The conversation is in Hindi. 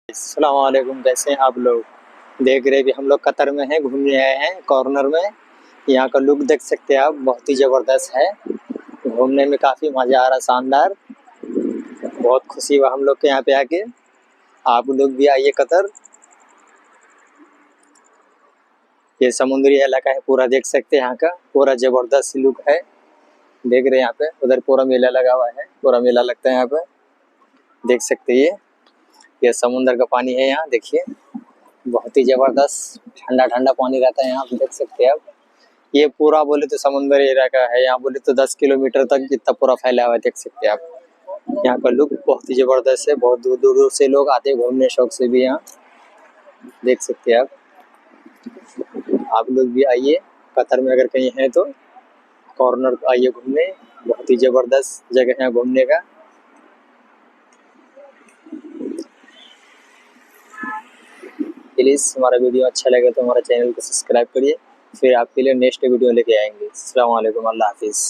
अस्सलामुअलैकुम, कैसे हैं आप लोग। देख रहे कि हम लोग कतर में हैं, घूमने आए हैं कॉर्नर में। यहाँ का लुक देख सकते हैं आप, बहुत ही ज़बरदस्त है। घूमने में काफ़ी मज़ा आ रहा, शानदार। बहुत खुशी हुआ हम लोग के यहाँ पे आके। आप लोग भी आइए कतर। ये समुद्री इलाका है पूरा, देख सकते हैं यहाँ का पूरा ज़बरदस्त लुक है। देख रहे हैं यहाँ पे, उधर पूरा मेला लगा हुआ है, पूरा मेला लगता है यहाँ पे, देख सकते हैं। ये समुद्र का पानी है यहाँ, देखिए बहुत ही ज़बरदस्त ठंडा ठंडा पानी रहता है यहाँ पे, देख सकते हैं आप। ये पूरा बोले तो समुद्र इलाका है, यहाँ बोले तो 10 किलोमीटर तक इतना पूरा फैला हुआ है, देख सकते हैं आप। यहाँ का लुक बहुत ही ज़बरदस्त है, बहुत दूर दूर से लोग आते हैं घूमने शौक से भी यहाँ, देख सकते हैं आप लोग भी आइए कतर में, अगर कहीं हैं तो कॉर्नर आइए घूमने। बहुत ही ज़बरदस्त जगह है घूमने का। प्लीज़ हमारा वीडियो अच्छा लगे तो हमारा चैनल को सब्सक्राइब करिए, फिर आपके लिए नेक्स्ट वीडियो लेके आएंगे। अस्सलाम वालेकुम, अल्लाह हाफिज़।